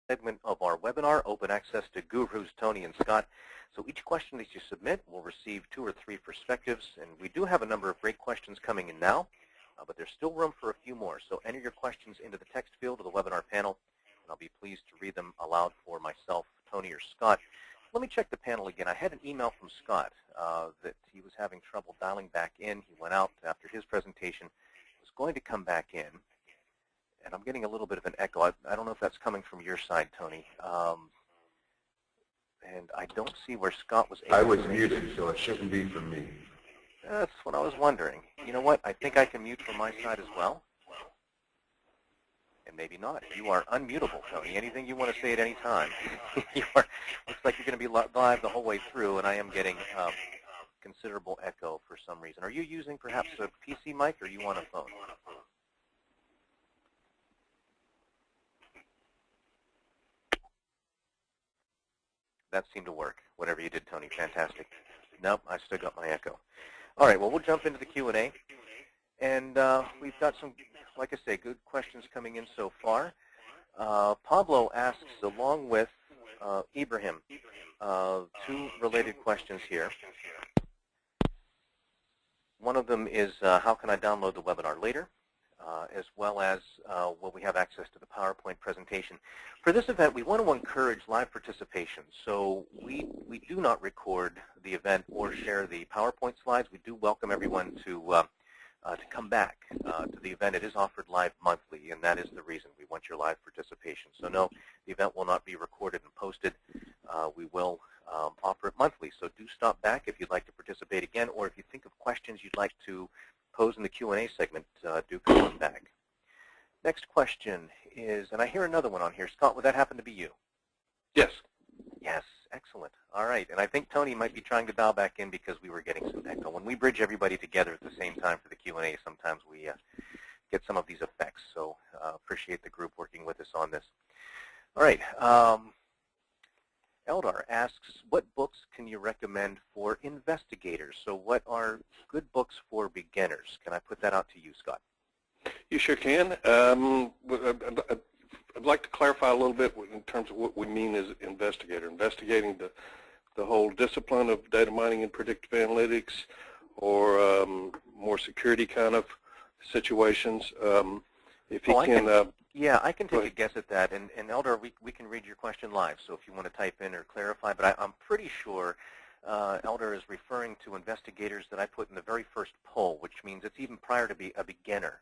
segment of our webinar, Open Access to Gurus, Tony and Scott. So each question that you submit will receive 2 or 3 perspectives, and we do have a number of great questions coming in now, but there's still room for a few more. So enter your questions into the text field of the webinar panel, and I'll be pleased to read them aloud for myself, Tony, or Scott. Let me check the panel again. I had an email from Scott that he was having trouble dialing back in. He went out after his presentation, was going to come back in. And I'm getting a little bit of an echo. I don't know if that's coming from your side, Tony. And I don't see where Scott was able I was muted, so it shouldn't be from me. That's what I was wondering. You know what? I think I can mute from my side as well. And maybe not. You are unmutable, Tony. Anything you want to say at any time. Looks like you're going to be live the whole way through, and I am getting considerable echo for some reason. Are you using perhaps a PC mic, or are you on a phone? That seemed to work. Whatever you did, Tony, fantastic. Nope, I still got my echo. All right, well, we'll jump into the Q&A. And we've got some, like I say, good questions coming in so far. Pablo asks, along with Ibrahim, 2 related questions here. One of them is, how can I download the webinar later? As well as will we have access to the PowerPoint presentation. For this event, we want to encourage live participation. So we do not record the event or share the PowerPoint slides. We do welcome everyone to come back to the event. It is offered live monthly, and that is the reason. We want your live participation. So no, the event will not be recorded and posted. We will offer it monthly. So do stop back if you'd like to participate again, or if you think of questions you'd like to pose in the Q&A segment, do come on back. Next question is, and I hear another one on here. Scott, would that happen to be you? Yes. Yes, excellent. All right, and I think Tony might be trying to dial back in because we were getting some echo. When we bridge everybody together at the same time for the Q&A, sometimes we get some of these effects. So appreciate the group working with us on this. All right. Eldar asks, what books can you recommend for investigators? So what are good books for beginners? Can I put that out to you, Scott? You sure can. I'd like to clarify a little bit in terms of what we mean as investigator. Investigating the whole discipline of data mining and predictive analytics, or more security kind of situations. If you can... Yeah, I can take a guess at that. And Eldar, we can read your question live, so if you want to type in or clarify. But I'm pretty sure Eldar is referring to investigators that I put in the very first poll, which means it's even prior to be a beginner.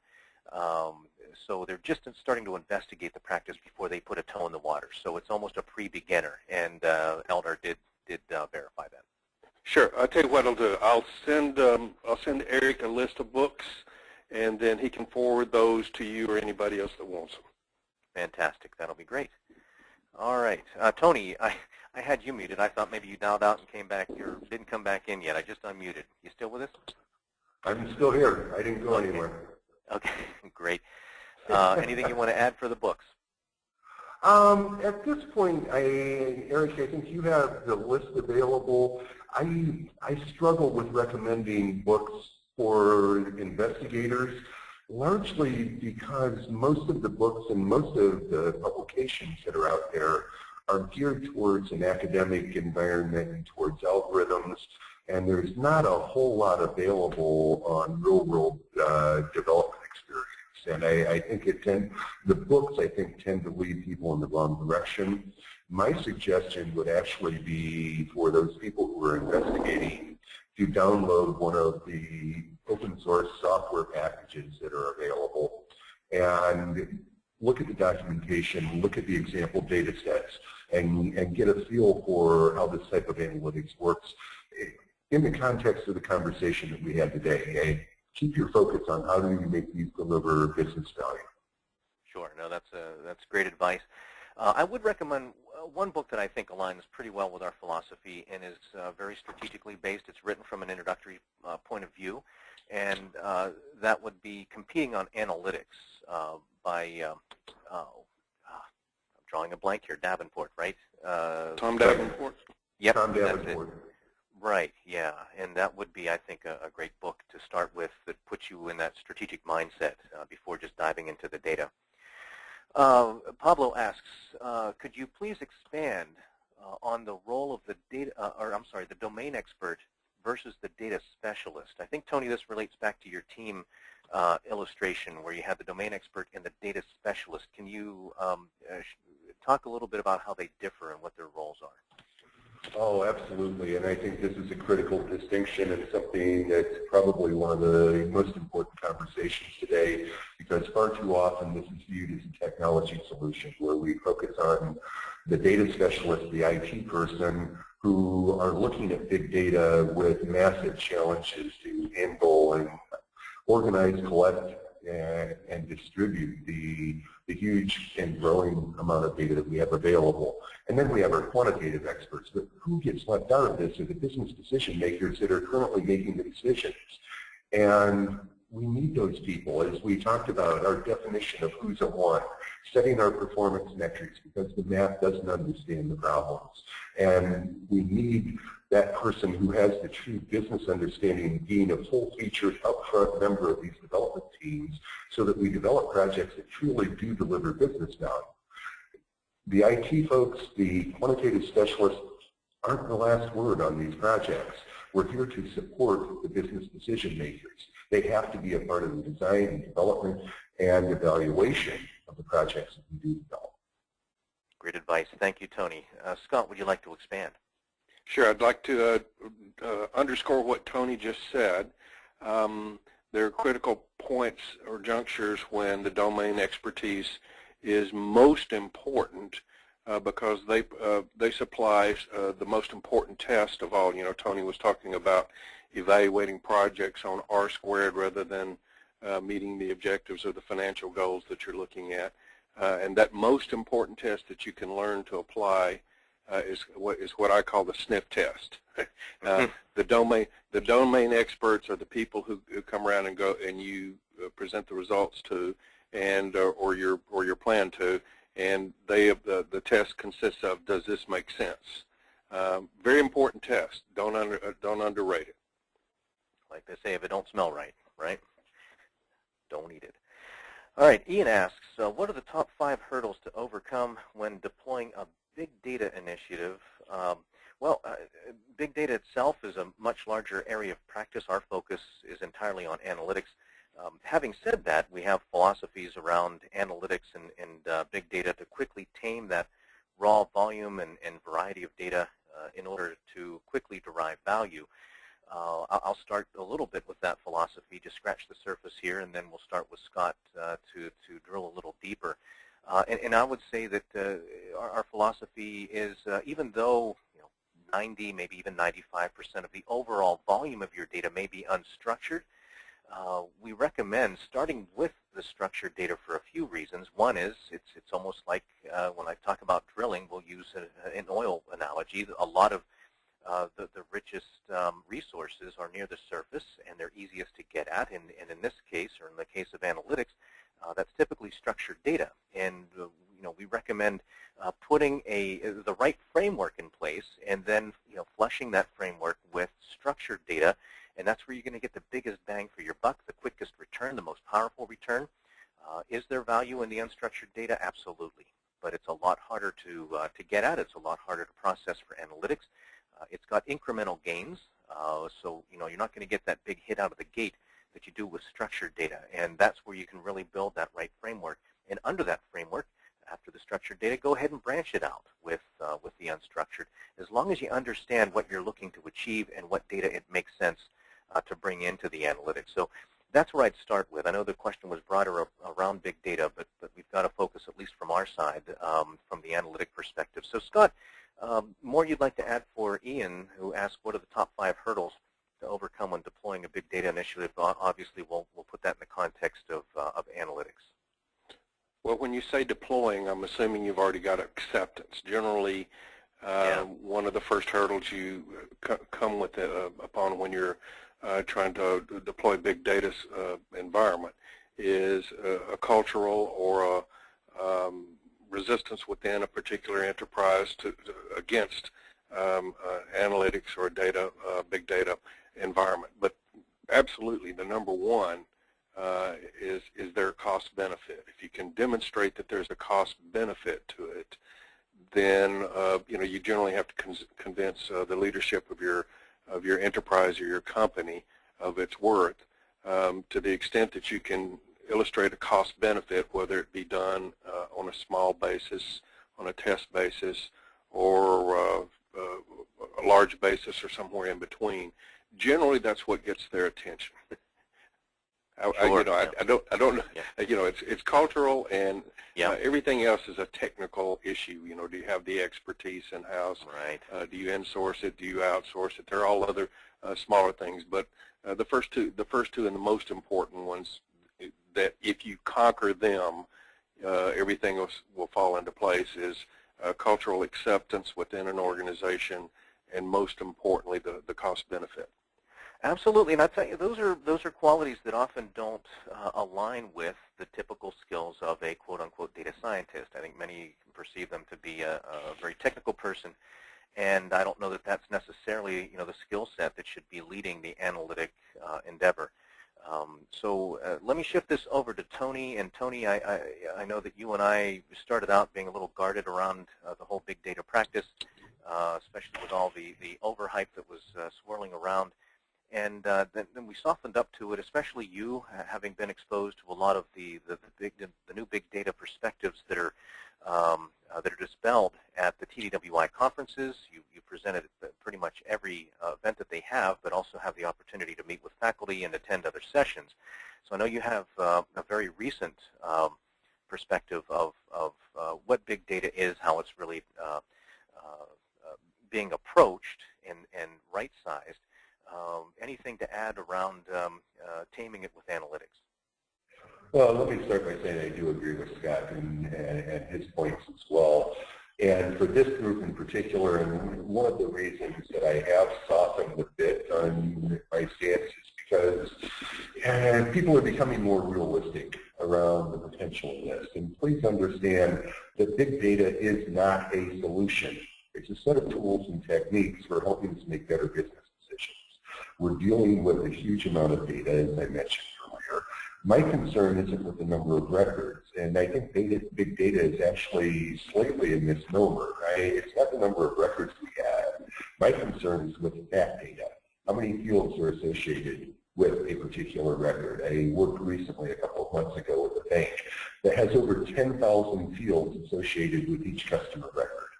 So they're just starting to investigate the practice before they put a toe in the water. So it's almost a pre-beginner, and Eldar did verify that. Sure. I'll tell you what I'll do. I'll send Eric a list of books, and then he can forward those to you or anybody else that wants them. Fantastic. That'll be great. All right. Tony, I had you muted. I thought maybe you dialed out and came back, or didn't come back in yet. I just unmuted. You still with us? I'm still here. I didn't go anywhere. Okay, great. Anything you want to add for the books? At this point, Eric, I think you have the list available. I struggle with recommending books for investigators, largely because most of the books and most of the publications that are out there are geared towards an academic environment and towards algorithms, and there's not a whole lot available on real-world development experience. And I think the books, I think, tend to lead people in the wrong direction. My suggestion would actually be for those people who are investigating to download one of the open source software packages that are available and look at the documentation, look at the example data sets, and get a feel for how this type of analytics works in the context of the conversation that we had today. Keep your focus on how do you make these deliver business value. Sure. No, that's great advice. I would recommend one book that I think aligns pretty well with our philosophy and is very strategically based. It's written from an introductory point of view, and that would be Competing on Analytics by, I'm drawing a blank here, Davenport, right? Tom Davenport? Yep, Tom Davenport. Right, yeah, and that would be, I think, a great book to start with that puts you in that strategic mindset before just diving into the data. Pablo asks, could you please expand on the role of the the domain expert versus the data specialist? I think, Tony, this relates back to your team illustration where you had the domain expert and the data specialist. Can you talk a little bit about how they differ and what their roles are? Oh, absolutely, and I think this is a critical distinction and something that's probably one of the most important conversations today, because far too often this is viewed as a technology solution where we focus on the data specialist, the IT person, who are looking at big data with massive challenges to handle and organize, collect, and distribute the huge and growing amount of data that we have available. And then we have our quantitative experts. But who gets left out of this are the business decision makers that are currently making the decisions. And we need those people, as we talked about, our definition of who's a one, setting our performance metrics because the math doesn't understand the problems. And we need that person who has the true business understanding being a full-featured, upfront member of these development teams so that we develop projects that truly do deliver business value. The IT folks, the quantitative specialists, aren't the last word on these projects. We're here to support the business decision makers. They have to be a part of the design and development and evaluation of the projects that we do develop. Great advice. Thank you, Tony. Scott, would you like to expand? Sure. I'd like to underscore what Tony just said. There are critical points or junctures when the domain expertise is most important because they supply the most important test of all. You know, Tony was talking about evaluating projects on R squared rather than meeting the objectives or the financial goals that you're looking at. And that most important test that you can learn to apply is what I call the sniff test. The domain experts are the people who come around and go and you present the results to, and or your plan to, and the test consists of, does this make sense? Very important test. Don't underrate it. Like they say, if it don't smell right, right? Don't eat it. All right, Ian asks, what are the top 5 hurdles to overcome when deploying a big data initiative? Big data itself is a much larger area of practice. Our focus is entirely on analytics. Having said that, we have philosophies around analytics and big data to quickly tame that raw volume and variety of data in order to quickly derive value. I'll start a little bit with that philosophy, just scratch the surface here, and then we'll start with Scott to drill a little deeper. And I would say that our philosophy is, even though 90, maybe even 95% of the overall volume of your data may be unstructured, we recommend starting with the structured data for a few reasons. One is it's almost like when I talk about drilling, we'll use an oil analogy. A lot of the richest resources are near the surface and they're easiest to get at. And in this case, or in the case of analytics, that's typically structured data. And we recommend putting the right framework in place and then fleshing that framework with structured data. And that's where you're going to get the biggest bang for your buck, the quickest return, the most powerful return. Is there value in the unstructured data? Absolutely. But it's a lot harder to get at. It's a lot harder to process for analytics. It's got incremental gains, so you're not going to get that big hit out of the gate that you do with structured data. And that's where you can really build that right framework. And under that framework, after the structured data, go ahead and branch it out with the unstructured, as long as you understand what you're looking to achieve and what data it makes sense to bring into the analytics. So that's where I'd start with. I know the question was broader around big data, but we've got to focus, at least from our side, from the analytic perspective. So Scott, more you'd like to add for Ian, who asked what are the top 5 hurdles to overcome when deploying a big data initiative? Obviously, we'll put that in the context of analytics. Well, when you say deploying, I'm assuming you've already got acceptance. Generally, one of the first hurdles you come with upon when you're trying to deploy big data environment is a cultural or a resistance within a particular enterprise against analytics or big data environment. But absolutely, the number one is there a cost benefit. If you can demonstrate that there's a cost benefit to it, then you generally have to convince the leadership of your enterprise or your company of its worth. To the extent that you can illustrate a cost benefit, whether it be done on a small basis, on a test basis, or a large basis, or somewhere in between, generally that's what gets their attention. Sure. I don't know. Yeah. It's cultural, and Yeah. everything else is a technical issue. Do you have the expertise in house? Right. Do you insource it? Do you outsource it? There are all other smaller things, but the first two and the most important ones, that if you conquer them, everything else will fall into place, is cultural acceptance within an organization, and most importantly, the cost benefit. Absolutely, and I tell you, those are qualities that often don't align with the typical skills of a quote-unquote data scientist. I think many perceive them to be a very technical person, and I don't know that that's necessarily the skill set that should be leading the analytic endeavor. So let me shift this over to Tony. And Tony, I know that you and I started out being a little guarded around the whole big data practice, especially with all the overhype that was swirling around. And then we softened up to it, especially you, having been exposed to a lot of the new big data perspectives that are dispelled at the TDWI conferences. You presented at pretty much every event that they have, but also have the opportunity to meet with faculty and attend other sessions. So I know you have a very recent perspective of what big data is, how it's really being approached and right-sized. Anything to add around taming it with analytics? Well, let me start by saying I do agree with Scott and his points as well. And for this group in particular, and one of the reasons that I have softened a bit on my stance is because people are becoming more realistic around the potential of this. And please understand that big data is not a solution. It's a set of tools and techniques for helping us make better business decisions. We're dealing with a huge amount of data, as I mentioned earlier. My concern isn't with the number of records, and I think big data is actually slightly a misnomer. It's not the number of records we have. My concern is with that data. How many fields are associated with a particular record? I worked recently, a couple of months ago, with a bank that has over 10,000 fields associated with each customer record.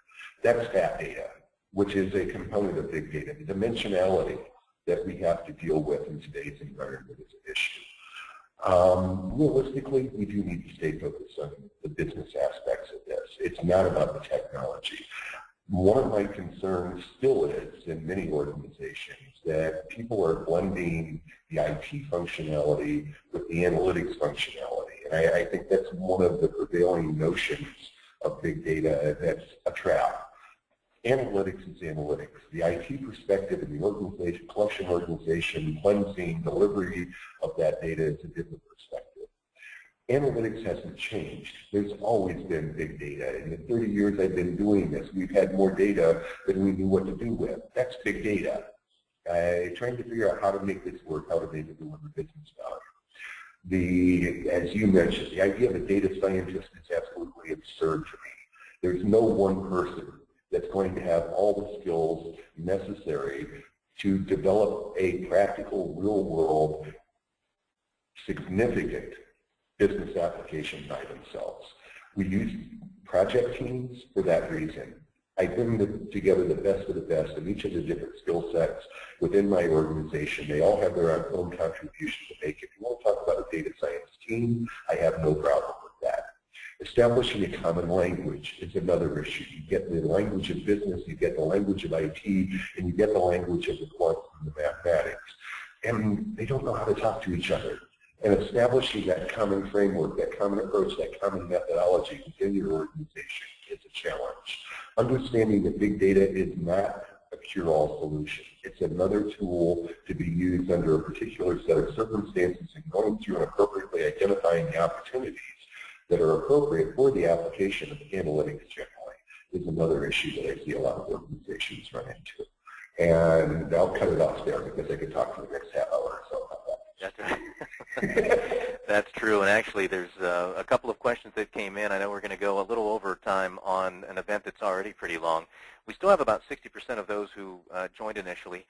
That's that data, which is a component of big data. The dimensionality that we have to deal with in today's environment is an issue. Realistically, we do need to stay focused on the business aspects of this. It's not about the technology. One of my concerns still is, in many organizations, that people are blending the IT functionality with the analytics functionality. And I think that's one of the prevailing notions of big data that's a trap. Analytics is analytics. The IT perspective in the organization, collection organization, cleansing, delivery of that data is a different perspective. Analytics hasn't changed. There's always been big data. In the 30 years I've been doing this, we've had more data than we knew what to do with. That's big data. Trying to figure out how to make this work, how to make it deliver business value. As you mentioned, the idea of a data scientist is absolutely absurd to me. There's no one person that's going to have all the skills necessary to develop a practical, real-world, significant business application by themselves. We use project teams for that reason. I bring together the best of the best of each of the different skill sets within my organization. They all have their own contribution to make. If you want to talk about a data science team, I have no problem with that. Establishing a common language is another issue. You get the language of business, you get the language of IT, and you get the language of the quants and the mathematics. And they don't know how to talk to each other. And establishing that common framework, that common approach, that common methodology within your organization is a challenge. Understanding that big data is not a cure-all solution. It's another tool to be used under a particular set of circumstances, and going through and appropriately identifying the opportunities that are appropriate for the application of analytics generally is another issue that I see a lot of organizations run into. And I'll cut it off there because I could talk for the next half hour or so about that. That's right. That's true, and actually there's a couple of questions that came in. I know we're going to go a little over time on an event that's already pretty long. We still have about 60% of those who joined initially,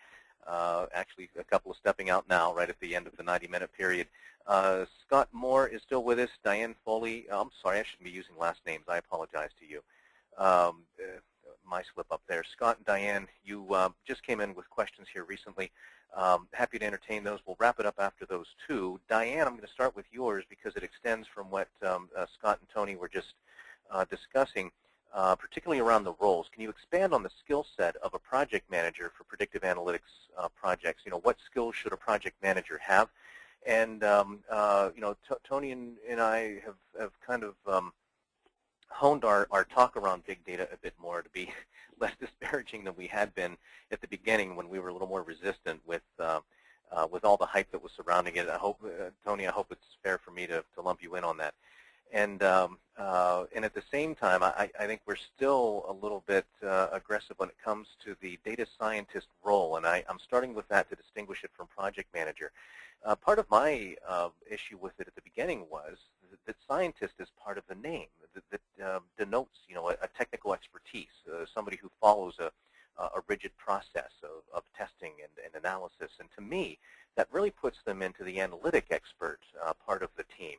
actually a couple of stepping out now right at the end of the 90-minute period. Scott Moore is still with us. Diane Foley, I'm sorry, I shouldn't be using last names. I apologize to you. My slip up there. Scott and Diane, you just came in with questions here recently. Happy to entertain those. We'll wrap it up after those two. Diane, I'm going to start with yours because it extends from what Scott and Tony were just discussing, particularly around the roles. Can you expand on the skill set of a project manager for predictive analytics projects? You know, what skills should a project manager have? And you know, Tony and I have kind of honed our talk around big data a bit more to be less disparaging than we had been at the beginning when we were a little more resistant with all the hype that was surrounding it. I hope, Tony, I hope it's fair for me to lump you in on that. And at the same time, I think we're still a little bit aggressive when it comes to the data scientist role, and I'm starting with that to distinguish it from project manager. Part of my issue with it at the beginning was that scientist is part of the name that denotes, you know, a technical expertise, somebody who follows a rigid process of testing and analysis. And to me, that really puts them into the analytic expert part of the team,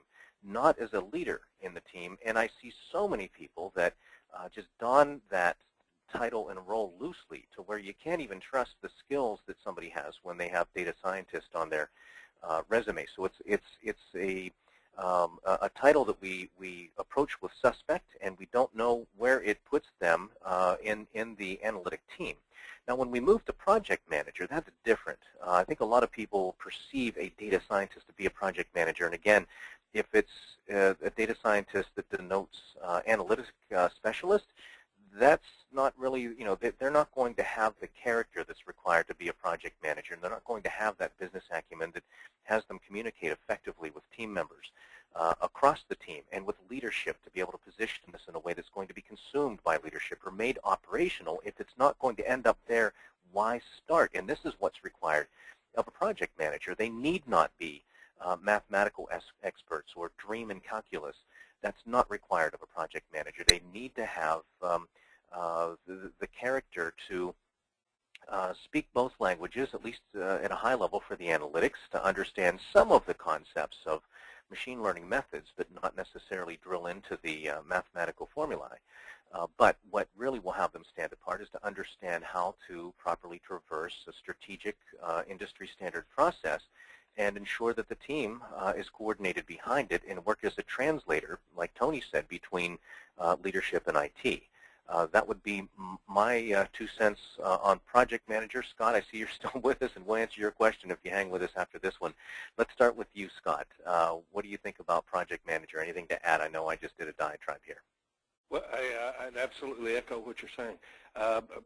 not as a leader in the team. And I see so many people that just don that title and role loosely to where you can't even trust the skills that somebody has when they have data scientist on their resume. So it's a title that we approach with suspect, and we don't know where it puts them in the analytic team. Now, when we move to project manager, that's different. I think a lot of people perceive a data scientist to be a project manager, and again, if it's a data scientist that denotes analytics specialist, that's not really, you know, they're not going to have the character that's required to be a project manager, and they're not going to have that business acumen that has them communicate effectively with team members across the team and with leadership to be able to position this in a way that's going to be consumed by leadership or made operational. If it's not going to end up there, why start? And this is what's required of a project manager. They need not be mathematical experts or dream in calculus. That's not required of a project manager. They need to have the character to speak both languages, at least at a high level for the analytics, to understand some of the concepts of machine learning methods, but not necessarily drill into the mathematical formulae. But what really will have them stand apart is to understand how to properly traverse a strategic industry standard process and ensure that the team is coordinated behind it and work as a translator, like Tony said, between leadership and IT. That would be my 2 cents on project manager. Scott, I see you're still with us, and we'll answer your question if you hang with us after this one. Let's start with you, Scott. What do you think about project manager? Anything to add? I know I just did a diatribe here. Well, I'd absolutely echo what you're saying.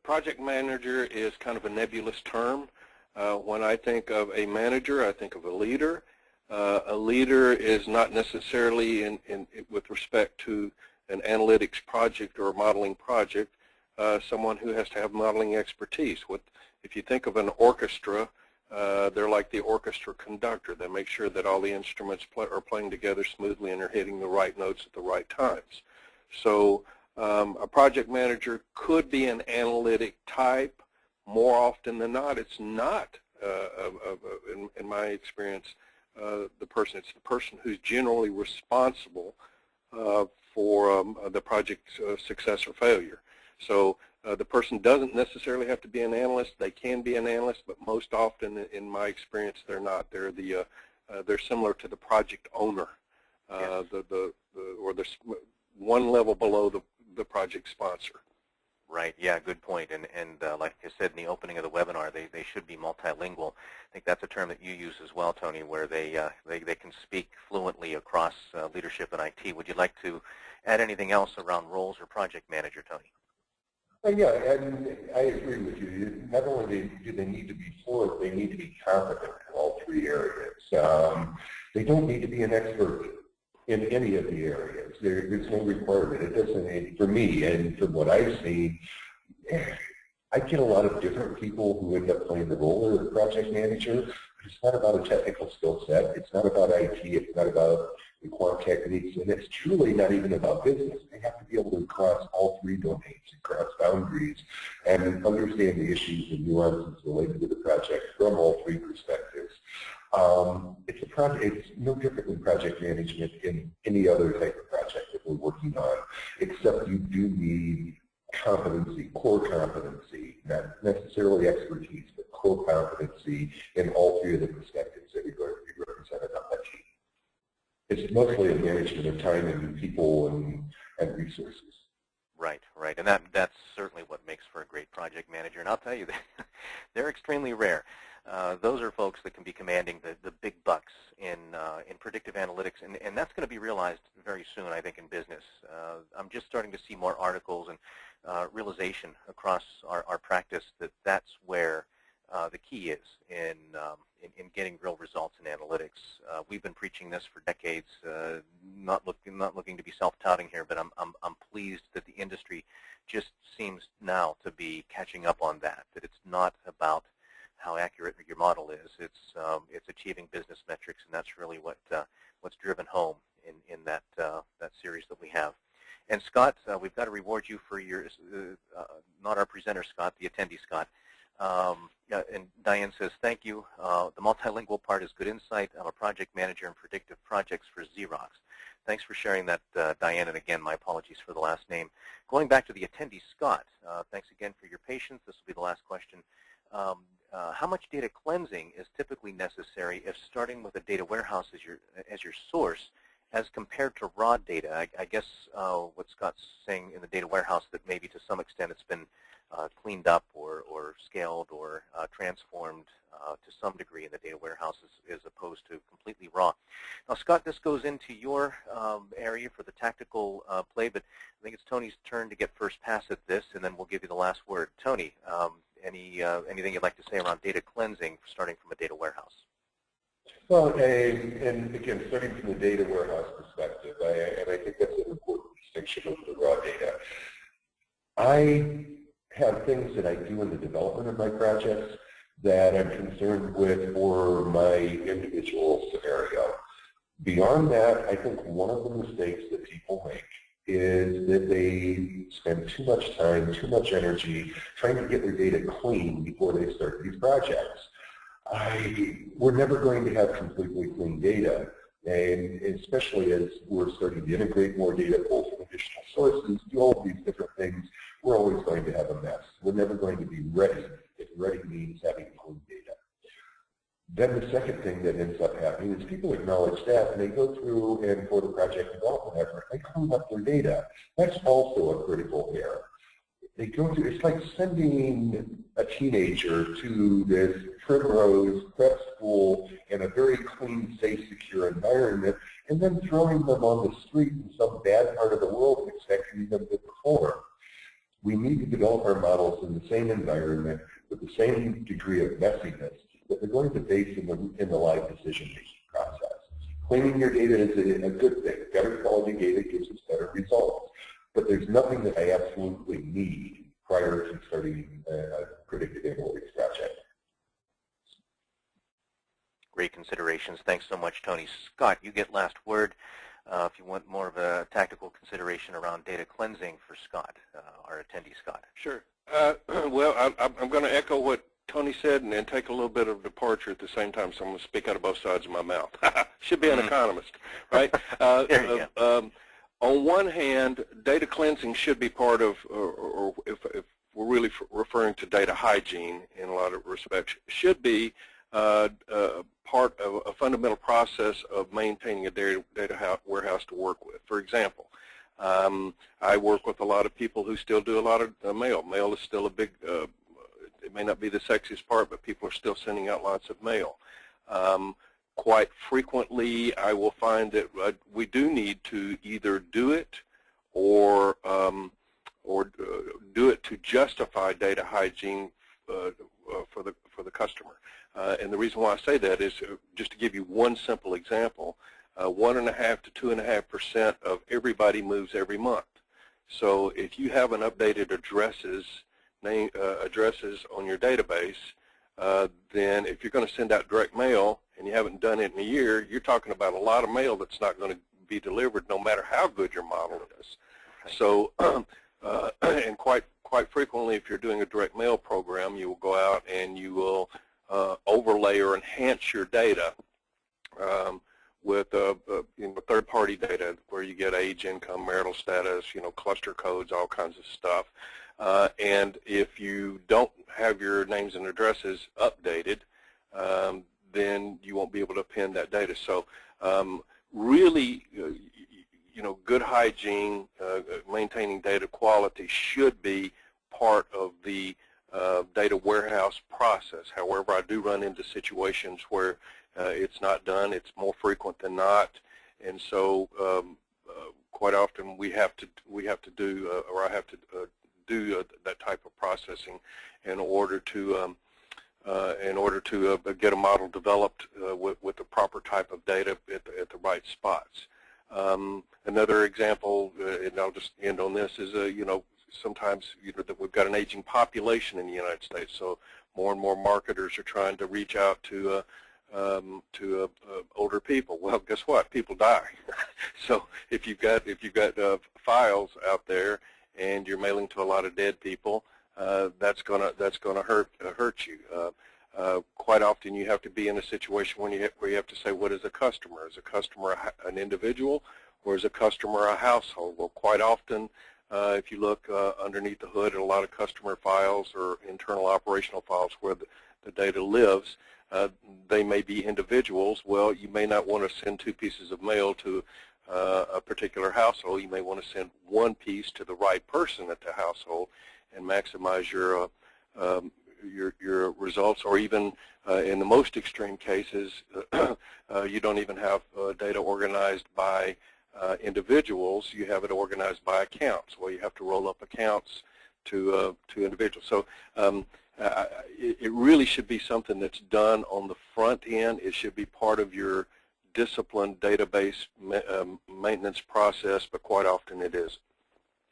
Project manager is kind of a nebulous term. When I think of a manager, I think of a leader. A leader is not necessarily with respect to an analytics project or a modeling project, someone who has to have modeling expertise. If you think of an orchestra, they're like the orchestra conductor. They make sure that all the instruments are playing together smoothly and are hitting the right notes at the right times. So a project manager could be an analytic type. More often than not, it's not, in my experience, the person. It's the person who's generally responsible for the project's success or failure. So the person doesn't necessarily have to be an analyst. They can be an analyst, but most often, in my experience, they're not. They're similar to the project owner, yes. Or the one level below the project sponsor. Right. Yeah, good point. And like I said in the opening of the webinar, they should be multilingual. I think that's a term that you use as well, Tony, where they can speak fluently across leadership and IT. Would you like to add anything else around roles or project manager, Tony? Yeah, and I agree with you. Not only do they need to be fluent, they need to be competent in all 3 areas. They don't need to be an expert in any of the areas. There's no requirement. It doesn't, for me, and from what I've seen, I get a lot of different people who end up playing the role of the project manager, It's not about a technical skill set. It's not about IT. It's not about the quant techniques. And it's truly not even about business. They have to be able to cross all three domains and cross boundaries and understand the issues and nuances related to the project from all three perspectives. It's a project. It's no different than project management in any other type of project that we're working on, except you do need competency, core competency, not necessarily expertise, but core competency in all three of the perspectives that are going to be represented on that team. It's mostly a management of time and people and resources. Right, right, and that's certainly what makes for a great project manager. And I'll tell you, they're extremely rare. Those are folks that can be commanding the big bucks in predictive analytics, and that's going to be realized very soon, I think, in business. I'm just starting to see more articles and realization across our practice that that's where the key is in getting real results in analytics. We've been preaching this for decades, not looking to be self-touting here, but I'm pleased that the industry just seems now to be catching up on that. That it's not about how accurate your model is. It's achieving business metrics, and that's really what's driven home in that series that we have. And Scott, we've got to reward you for your not our presenter Scott, the attendee Scott. And Diane says, thank you. The multilingual part is good insight. I'm a project manager in predictive projects for Xerox. Thanks for sharing that, Diane, and again, my apologies for the last name. Going back to the attendee Scott, thanks again for your patience. This will be the last question. How much data cleansing is typically necessary if starting with a data warehouse as your source as compared to raw data? I guess what Scott's saying in the data warehouse, that maybe to some extent it's been cleaned up or scaled or transformed to some degree in the data warehouse as opposed to completely raw. Now, Scott, this goes into your area for the tactical play, but I think it's Tony's turn to get first pass at this, and then we'll give you the last word. Tony, anything you'd like to say around data cleansing starting from a data warehouse? Well, and again, starting from the data warehouse perspective, and I think that's an important distinction of the raw data. I have things that I do in the development of my projects that I'm concerned with for my individual scenario. Beyond that, I think one of the mistakes that people make is that they spend too much time, too much energy trying to get their data clean before they start these projects. We're never going to have completely clean data, and especially as we're starting to integrate more data, pull from additional sources, do all of these different things, we're always going to have a mess. We're never going to be ready if ready means having clean data. Then the second thing that ends up happening is people acknowledge that, and they go through and for the project development effort, they clean up their data. That's also a critical error. They go through, it's like sending a teenager to this Primrose prep school in a very clean, safe, secure environment, and then throwing them on the street in some bad part of the world and expecting them to perform. We need to develop our models in the same environment with the same degree of messiness that they're going to face in the live decision-making process. Cleaning your data is a good thing. Better quality data gives us better results. But there's nothing that I absolutely need prior to starting a predictive analytics project. Great considerations. Thanks so much, Tony. Scott, you get last word. If you want more of a tactical consideration around data cleansing for Scott, our attendee Scott. Sure. Well, I'm going to echo what Tony said and then take a little bit of departure at the same time, so I'm going to speak out of both sides of my mouth. Should be an economist, right? There you go. On one hand, data cleansing should be part of, or if we're really referring to data hygiene in a lot of respects, should be part of a fundamental process of maintaining a data warehouse to work with. For example, I work with a lot of people who still do a lot of mail. Mail is still a big, it may not be the sexiest part, but people are still sending out lots of mail. Quite frequently, I will find that we do need to either do it or do it to justify data hygiene for the customer. And the reason why I say that is just to give you one simple example. 1.5 to 2.5% of everybody moves every month. So if you haven't updated addresses on your database, then if you're going to send out direct mail and you haven't done it in a year, you're talking about a lot of mail that's not going to be delivered no matter how good your model is. So, and quite frequently, if you're doing a direct mail program, you will go out and you will overlay or enhance your data with third-party data, where you get age, income, marital status, cluster codes, all kinds of stuff. And if you don't have your names and addresses updated, then you won't be able to append that data. So, really, good hygiene, maintaining data quality should be part of the data warehouse process. However, I do run into situations where it's not done. It's more frequent than not, and so quite often we have to do, or I have to do that type of processing in order to get a model developed with the proper type of data at the right spots. Another example, and I'll just end on this, is sometimes that we've got an aging population in the United States, so more and more marketers are trying to reach out to older people. Well, guess what? People die. So if you've got files out there and you're mailing to a lot of dead people, that's gonna hurt you. Quite often you have to be in a situation where you have to say, what is a customer? Is a customer an individual, or is a customer a household? Well, quite often, if you look underneath the hood at a lot of customer files or internal operational files where the data lives, they may be individuals. Well, you may not want to send 2 pieces of mail to a particular household. You may want to send 1 piece to the right person at the household and maximize your results, or even in the most extreme cases, you don't even have data organized by individuals. You have it organized by accounts. Well, you have to roll up accounts to individuals. So it really should be something that's done on the front end. It should be part of your disciplined database maintenance process, but quite often it is.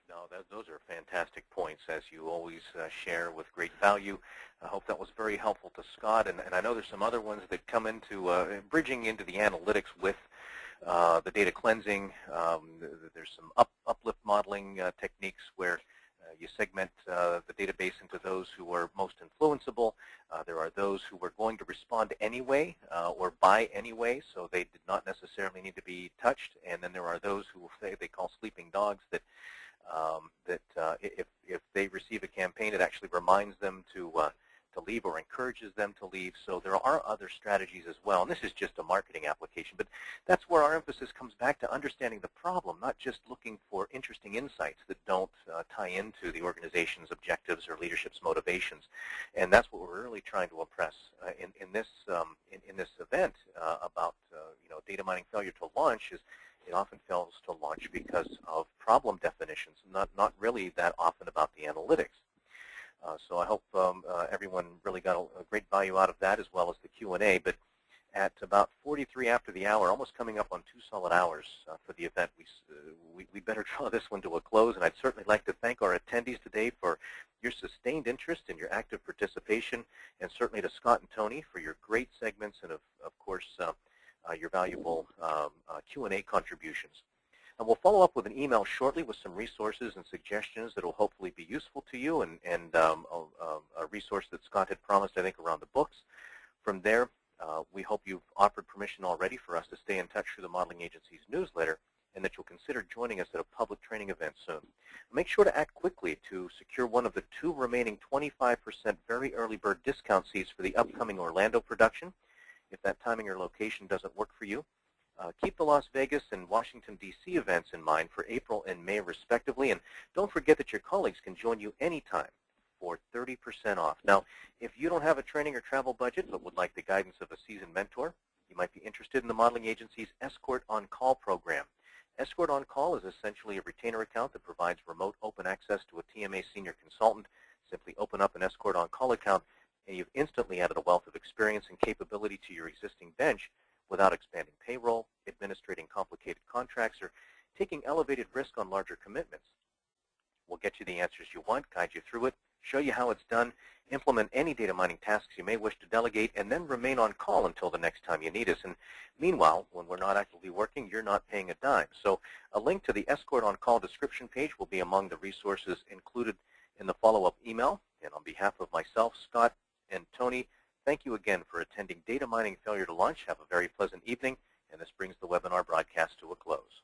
No, those are fantastic points, as you always share with great value. I hope that was very helpful to Scott, and I know there's some other ones that come into bridging into the analytics with the data cleansing. There's some uplift modeling techniques where you segment the database into those who are most influenceable. There are those who are going to respond anyway or buy anyway, so they did not necessarily need to be touched. And then there are those who will say, they call sleeping dogs, that if they receive a campaign, it actually reminds them to leave or encourages them to leave. So there are other strategies as well. And this is just a marketing application, but that's where our emphasis comes back to understanding the problem, not just looking for interesting insights that don't tie into the organization's objectives or leadership's motivations. And that's what we're really trying to impress in this event about data mining failure to launch. Is it often fails to launch because of problem definitions, not really that often about the analytics. So I hope everyone really got a great value out of that, as well as the Q&A. But at about 43 after the hour, almost coming up on 2 solid hours for the event, we better draw this one to a close. And I'd certainly like to thank our attendees today for your sustained interest and your active participation, and certainly to Scott and Tony for your great segments and, of course, your valuable Q&A contributions. And we'll follow up with an email shortly with some resources and suggestions that will hopefully be useful to you, and a resource that Scott had promised, I think, around the books. From there, we hope you've offered permission already for us to stay in touch through the Modeling Agency's newsletter, and that you'll consider joining us at a public training event soon. Make sure to act quickly to secure one of the 2 remaining 25% very early bird discount seats for the upcoming Orlando production. If that timing or location doesn't work for you, keep the Las Vegas and Washington, D.C. events in mind for April and May, respectively. And don't forget that your colleagues can join you anytime for 30% off. Now, if you don't have a training or travel budget but would like the guidance of a seasoned mentor, you might be interested in the Modeling Agency's Escort on Call program. Escort on Call is essentially a retainer account that provides remote open access to a TMA senior consultant. Simply open up an Escort on Call account, and you've instantly added a wealth of experience and capability to your existing bench without expanding payroll, administrating complicated contracts, or taking elevated risk on larger commitments. We'll get you the answers you want, guide you through it, show you how it's done, implement any data mining tasks you may wish to delegate, and then remain on call until the next time you need us. And meanwhile, when we're not actively working, you're not paying a dime. So a link to the Escort on Call description page will be among the resources included in the follow-up email. And on behalf of myself, Scott, and Tony, thank you again for attending Data Mining Failure to Launch. Have a very pleasant evening, and this brings the webinar broadcast to a close.